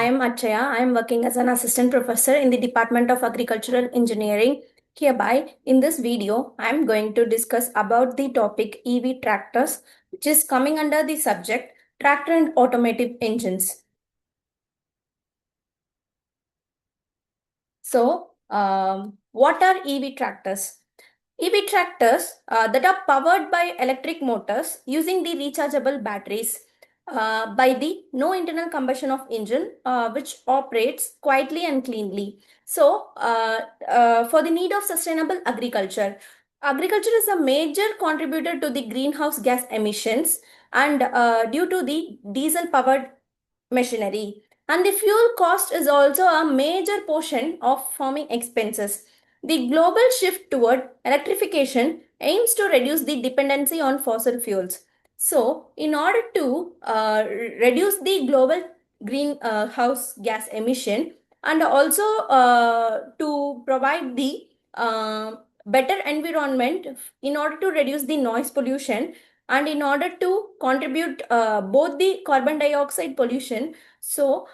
I am Achaya. I am working as an assistant professor in the Department of Agricultural Engineering. Hereby, in this video, I am going to discuss about the topic EV tractors, which is coming under the subject tractor and automotive engines. So, what are EV tractors? EV tractors that are powered by electric motors using the rechargeable batteries by the no internal combustion of engine which operates quietly and cleanly. So for the need of sustainable agriculture, agriculture is a major contributor to the greenhouse gas emissions and due to the diesel powered machinery, and the fuel cost is also a major portion of farming expenses. The global shift toward electrification aims to reduce the dependency on fossil fuels. So, in order to reduce the global greenhouse gas emission and also to provide the better environment, in order to reduce the noise pollution and in order to contribute both the carbon dioxide pollution, so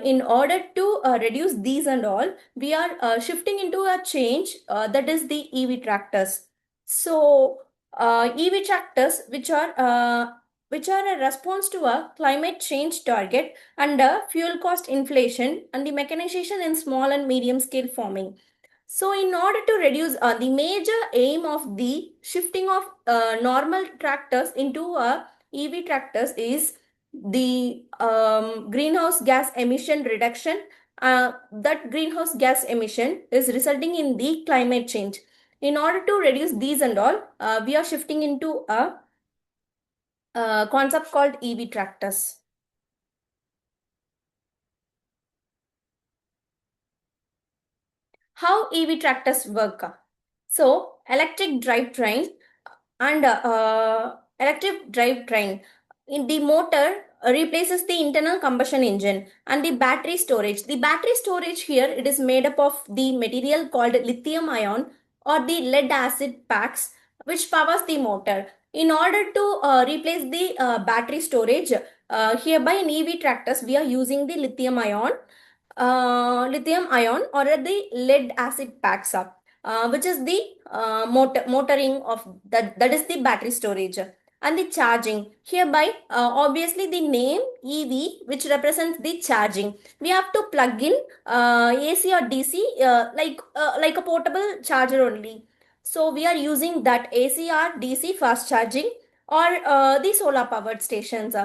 in order to reduce these and all, we are shifting into a change that is the EV tractors. So EV tractors which are a response to a climate change target and fuel cost inflation and the mechanization in small and medium scale farming. So, in order to reduce the major aim of the shifting of normal tractors into EV tractors is the greenhouse gas emission reduction. That greenhouse gas emission is resulting in the climate change. In order to reduce these and all, we are shifting into a concept called EV tractors. How EV tractors work? So, electric drivetrain in the motor replaces the internal combustion engine and the battery storage. The battery storage here, it is made up of the material called lithium ion or the lead acid packs which powers the motor. In order to replace the battery storage, hereby in EV tractors we are using the lithium ion or the lead acid packs up, which is the motoring of that is the battery storage and the charging. Hereby, obviously the name EV, which represents the charging. We have to plug in AC or DC like a portable charger only. So we are using that AC or DC fast charging or the solar powered stations.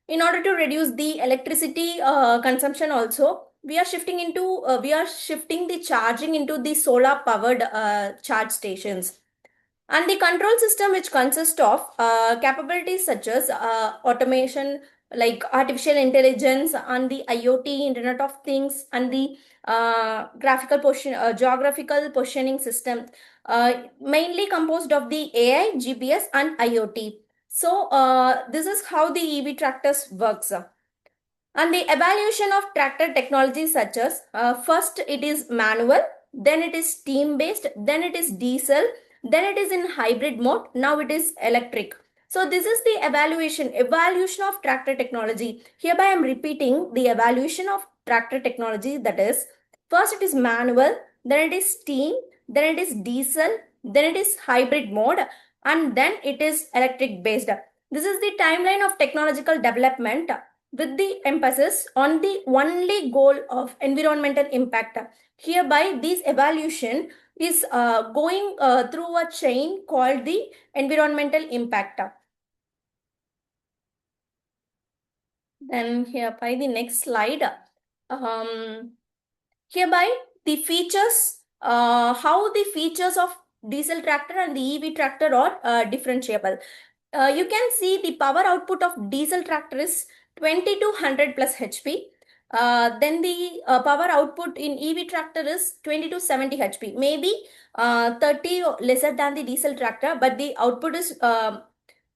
In order to reduce the electricity consumption also, we are shifting the charging into the solar powered charge stations, and the control system which consists of capabilities such as automation like artificial intelligence and the IoT internet of things and the geographical positioning system, mainly composed of the AI, GPS and IoT. So this is how the EV tractors works. And the evaluation of tractor technology such as first it is manual, then it is steam based, then it is diesel, then it is in hybrid mode, now it is electric. So this is the evaluation of tractor technology. Hereby I am repeating the evaluation of tractor technology, that is first it is manual, then it is steam, then it is diesel, then it is hybrid mode, and then it is electric based. This is the timeline of technological development with the emphasis on the only goal of environmental impact. Hereby, this evaluation is going through a chain called the environmental impact. Then hereby the next slide. Hereby the features, how the features of diesel tractor and the EV tractor are differentiable. You can see the power output of diesel tractor is 20 to 100 plus HP. Then the power output in EV tractor is 20 to 70 HP. Maybe 30 lesser than the diesel tractor, but the output is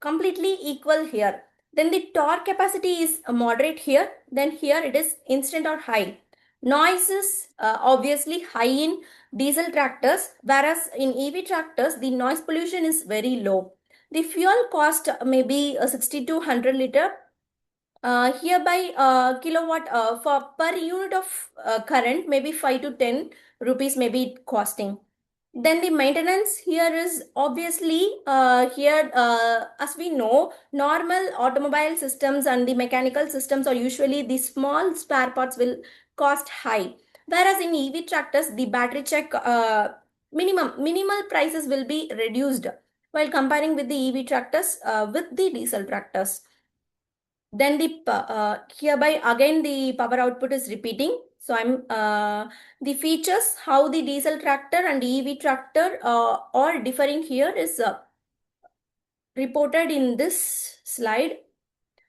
completely equal here. Then the torque capacity is moderate here. Then here it is instant or high. Noise is obviously high in diesel tractors, whereas in EV tractors, the noise pollution is very low. The fuel cost may be 60 to 100 liter Hereby kilowatt for per unit of current, maybe 5 to 10 rupees may be costing. Then the maintenance here is obviously here, as we know, normal automobile systems and the mechanical systems are usually the small spare parts will cost high. Whereas in EV tractors, the battery check minimal prices will be reduced while comparing with the EV tractors with the diesel tractors. Then hereby again the power output is repeating. So the features how the diesel tractor and EV tractor are differing here is reported in this slide.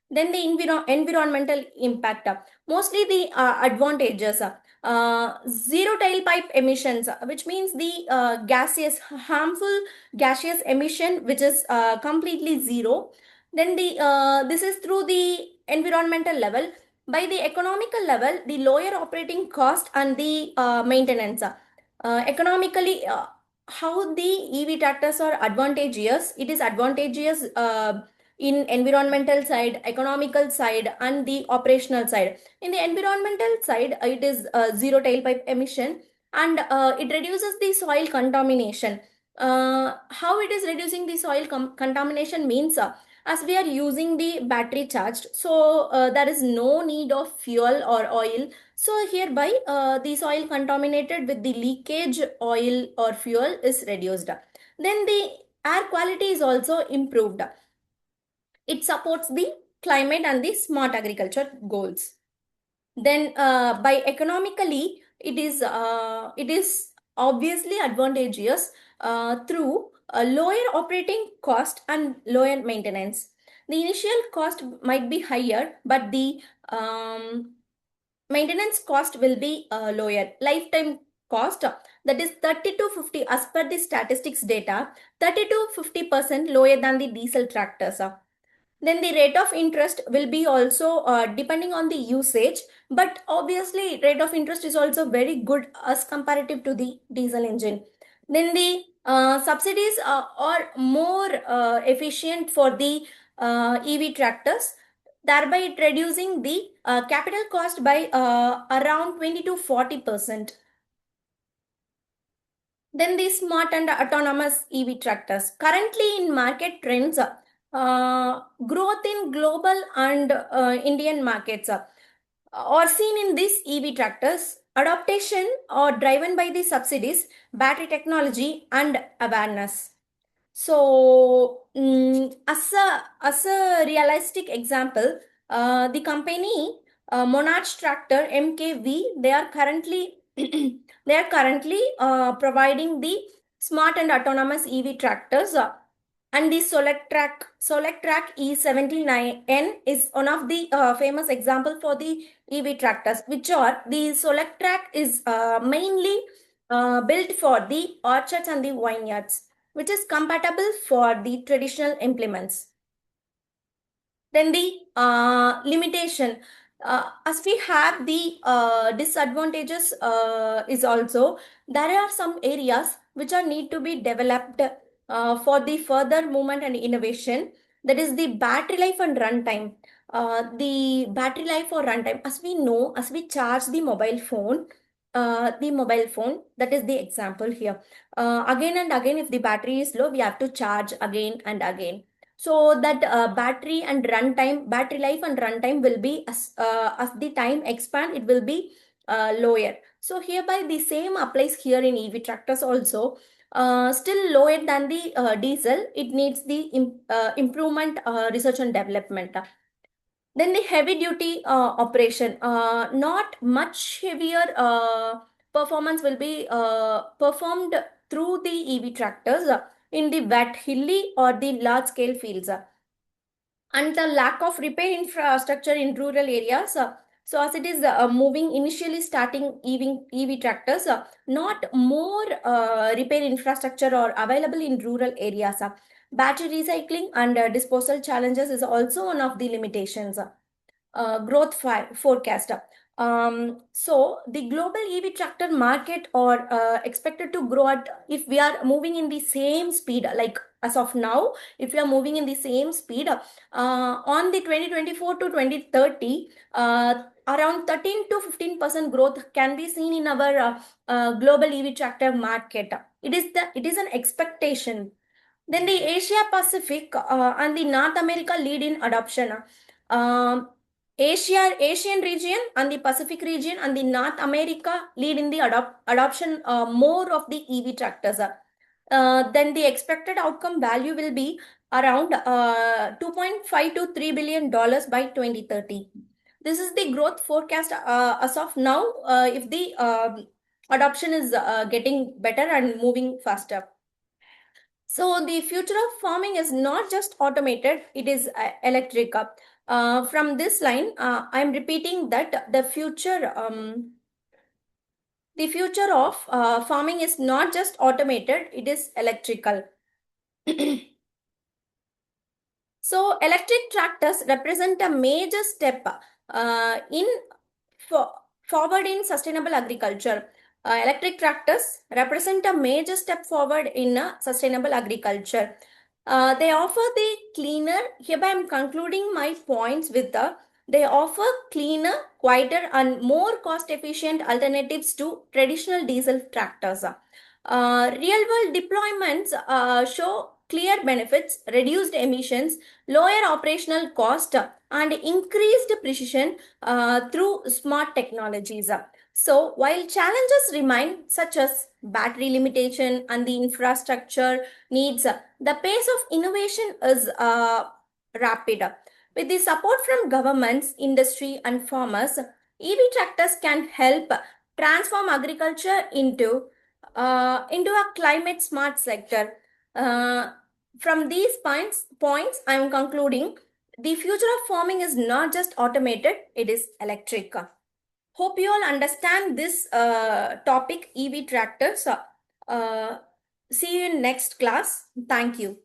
Then the environmental impact, mostly the advantages, zero tailpipe emissions, which means the gaseous harmful gaseous emission, which is completely zero. Then the this is through the environmental level. By the economical level, the lower operating cost and the maintenance. Economically, how the EV tractors are advantageous? It is advantageous in environmental side, economical side, and the operational side. In the environmental side, it is zero tailpipe emission, and it reduces the soil contamination. How it is reducing the soil contamination means, as we are using the battery charged, so there is no need of fuel or oil. So hereby the soil contaminated with the leakage oil or fuel is reduced. Then the air quality is also improved. It supports the climate and the smart agriculture goals. Then by economically, it is obviously advantageous through a lower operating cost and lower maintenance. The initial cost might be higher, but the maintenance cost will be lower. Lifetime cost, that is 30 to 50, as per the statistics data, 30 to 50% lower than the diesel tractors. Then the rate of interest will be also depending on the usage, but obviously rate of interest is also very good as comparative to the diesel engine. Then the subsidies are more efficient for the EV tractors, thereby it reducing the capital cost by around 20 to 40%. Then the smart and autonomous EV tractors. Currently in market trends, growth in global and Indian markets are seen in these EV tractors. Adaptation are driven by the subsidies, battery technology, and awareness. So, as a realistic example, the company Monarch Tractor MKV, they are currently providing the smart and autonomous EV tractors, and the Solectrac E79N is one of the famous example for the EV tractors, which are the Solectrac is mainly built for the orchards and the vineyards, which is compatible for the traditional implements. Then the limitation, as we have the disadvantages is also, there are some areas which are need to be developed for the further movement and innovation. That is the battery life and runtime. The battery life or runtime, as we know, as we charge the mobile phone, that is the example here. Again and again, if the battery is low, we have to charge again and again. So that battery life and runtime will be, as the time expand, it will be lower. So hereby the same applies here in EV tractors also. Still lower than the diesel, it needs the improvement, research and development. Then the heavy duty operation, not much heavier performance will be performed through the EV tractors in the wet, hilly or the large scale fields. And the lack of repair infrastructure in rural areas. So as it is moving initially starting EV tractors, not more repair infrastructure or available in rural areas. Battery recycling and disposal challenges is also one of the limitations. Growth forecast. So the global EV tractor market are expected to grow at, if we are moving in the same speed, like as of now, if you are moving in the same speed, on the 2024 to 2030, around 13 to 15% growth can be seen in our global EV tractor market. It is an expectation. Then the Asia Pacific and the North America lead in adoption. Asian region and the Pacific region and the North America lead in the adoption more of the EV tractors. Then the expected outcome value will be around 2.5 to $3 billion by 2030. This is the growth forecast as of now if the adoption is getting better and moving faster. So the future of farming is not just automated, it is electric. From this line, I am repeating that the future of farming is not just automated, it is electrical. So electric tractors represent a major step in forward in sustainable agriculture. Electric tractors represent a major step forward in sustainable agriculture. They offer the cleaner, hereby I am concluding my points with they offer cleaner, quieter and more cost efficient alternatives to traditional diesel tractors. Real world deployments show clear benefits, reduced emissions, lower operational cost and increased precision through smart technologies. So while challenges remain such as battery limitation and the infrastructure needs, the pace of innovation is rapid. With the support from governments, industry and farmers, EV tractors can help transform agriculture into a climate smart sector. From these points, I am concluding the future of farming is not just automated, it is electric. Hope you all understand this topic, EV tractors. See you in next class. Thank you.